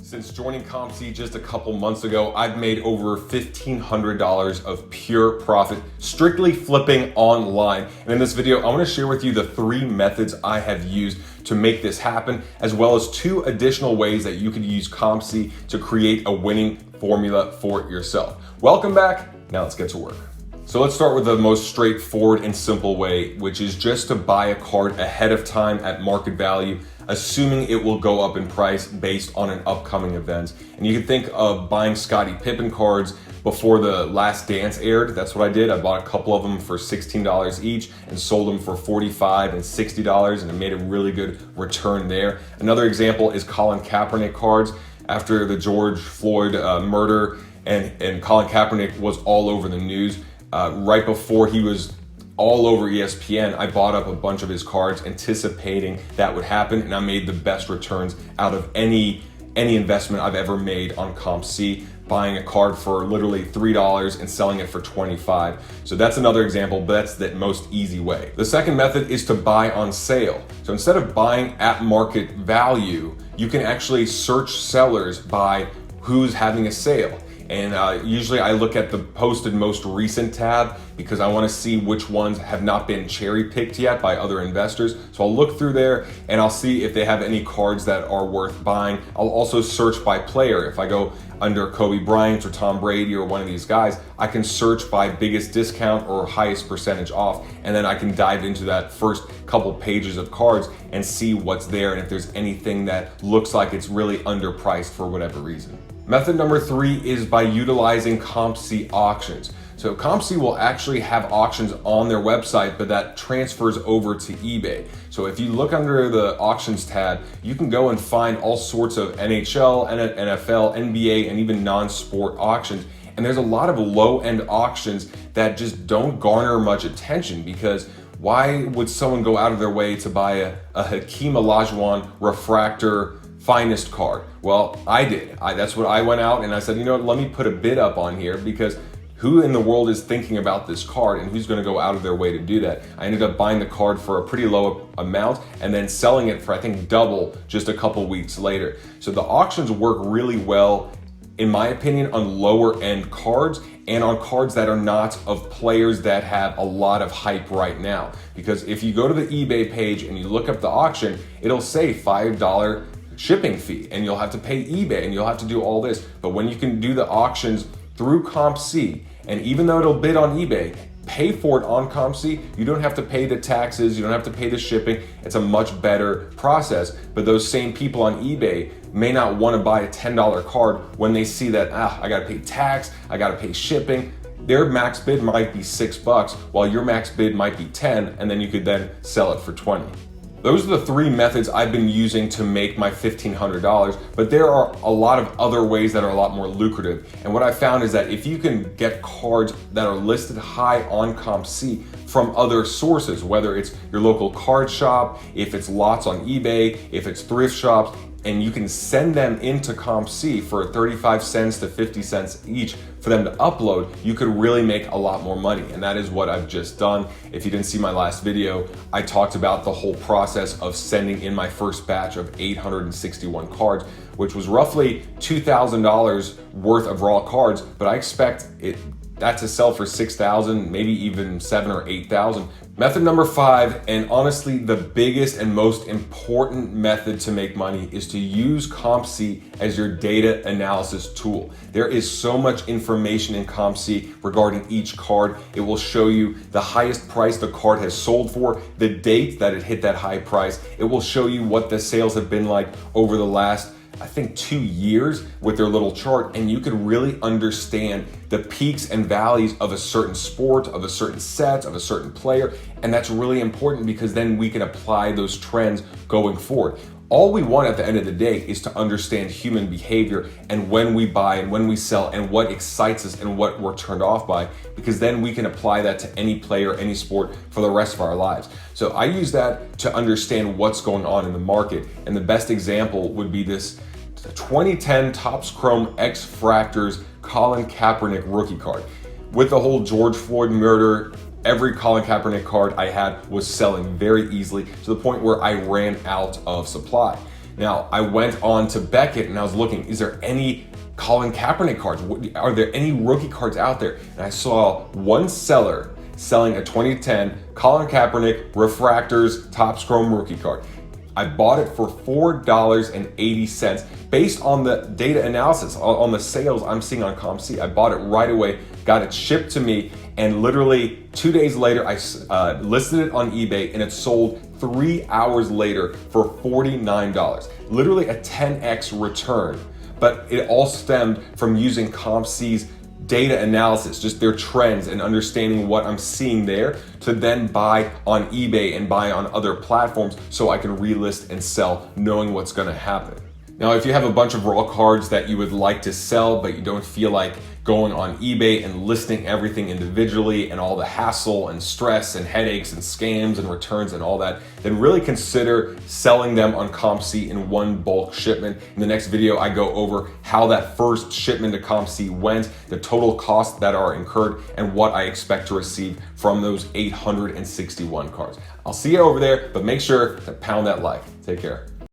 Since joining COMC just a couple months ago, I've made over $1,500 of pure profit, strictly flipping online. And in this video, I want to share with you the 3 methods I have used to make this happen, as well as 2 additional ways that you can use COMC to create a winning formula for yourself. Welcome back. Now let's get to work. So let's start with the most straightforward and simple way, which is just to buy a card ahead of time at market value, assuming it will go up in price based on an upcoming event. And you can think of buying Scottie Pippen cards before the Last Dance aired. That's what I did. I bought a couple of them for $16 each and sold them for $45 and $60, and it made a really good return there. Another example is Colin Kaepernick cards. After the George Floyd murder and Colin Kaepernick was all over the news, right before he was all over ESPN, I bought up a bunch of his cards anticipating that would happen, and I made the best returns out of any investment I've ever made on COMC, buying a card for literally $3 and selling it for $25. So that's another example, but that's the most easy way. The second method is to buy on sale. So instead of buying at market value, you can actually search sellers by who's having a sale. And usually I look at the posted most recent tab because I want to see which ones have not been cherry picked yet by other investors. So I'll look through there and I'll see if they have any cards that are worth buying. I'll also search by player. If I go under Kobe Bryant or Tom Brady or one of these guys, I can search by biggest discount or highest percentage off. And then I can dive into that first couple pages of cards and see what's there and if there's anything that looks like it's really underpriced for whatever reason. Method number 3 is by utilizing COMC auctions. So COMC will actually have auctions on their website, but that transfers over to eBay. So if you look under the auctions tab, you can go and find all sorts of NHL, NFL, NBA, and even non-sport auctions. And there's a lot of low-end auctions that just don't garner much attention, because why would someone go out of their way to buy a Hakeem Olajuwon refractor finest card? Well, I did. That's what I went out and I said, you know what, let me put a bid up on here, because who in the world is thinking about this card and who's going to go out of their way to do that? I ended up buying the card for a pretty low amount and then selling it for, I think, double just a couple weeks later. So the auctions work really well, in my opinion, on lower end cards and on cards that are not of players that have a lot of hype right now. Because if you go to the eBay page and you look up the auction, it'll say $5 shipping fee, and you'll have to pay eBay and you'll have to do all this. But when you can do the auctions through COMC, and even though it'll bid on eBay, pay for it on COMC, you don't have to pay the taxes, you don't have to pay the shipping. It's a much better process. But those same people on eBay may not want to buy a $10 card when they see that, I gotta pay tax, I gotta pay shipping. Their max bid might be $6, while your max bid might be 10, and then you could then sell it for 20. Those are the 3 methods I've been using to make my $1,500, but there are a lot of other ways that are a lot more lucrative. And what I found is that if you can get cards that are listed high on COMC from other sources, whether it's your local card shop, if it's lots on eBay, if it's thrift shops, and you can send them into COMC for 35 cents to 50 cents each for them to upload, you could really make a lot more money. And that is what I've just done. If you didn't see my last video, I talked about the whole process of sending in my first batch of 861 cards, which was roughly $2,000 worth of raw cards, but I expect that to sell for $6,000, maybe even $7,000 or $8,000. Method number 5, and honestly the biggest and most important method to make money, is to use COMC as your data analysis tool. There is so much information in COMC regarding each card. It will show you the highest price the card has sold for, the date that it hit that high price. It will show you what the sales have been like over the last, I think, 2 years with their little chart, and you can really understand the peaks and valleys of a certain sport, of a certain set, of a certain player. And that's really important, because then we can apply those trends going forward. All we want at the end of the day is to understand human behavior and when we buy and when we sell and what excites us and what we're turned off by, because then we can apply that to any player, any sport for the rest of our lives. So I use that to understand what's going on in the market. And the best example would be this 2010 Topps Chrome X Fractors Colin Kaepernick rookie card. With the whole George Floyd murder, every Colin Kaepernick card I had was selling very easily, to the point where I ran out of supply. Now, I went on to Beckett and I was looking, is there any Colin Kaepernick cards? Are there any rookie cards out there? And I saw one seller selling a 2010 Colin Kaepernick Refractors Topps Chrome rookie card. I bought it for $4.80 based on the data analysis, on the sales I'm seeing on COMC. I bought it right away, got it shipped to me, and literally 2 days later, I listed it on eBay and it sold 3 hours later for $49. Literally a 10x return. But it all stemmed from using COMC's data analysis, just their trends and understanding what I'm seeing there to then buy on eBay and buy on other platforms so I can relist and sell knowing what's gonna happen. Now, if you have a bunch of raw cards that you would like to sell, but you don't feel like going on eBay and listing everything individually and all the hassle and stress and headaches and scams and returns and all that, then really consider selling them on COMC in one bulk shipment. In the next video, I go over how that first shipment to COMC went, the total costs that are incurred, and what I expect to receive from those 861 cards. I'll see you over there, but make sure to pound that like. Take care.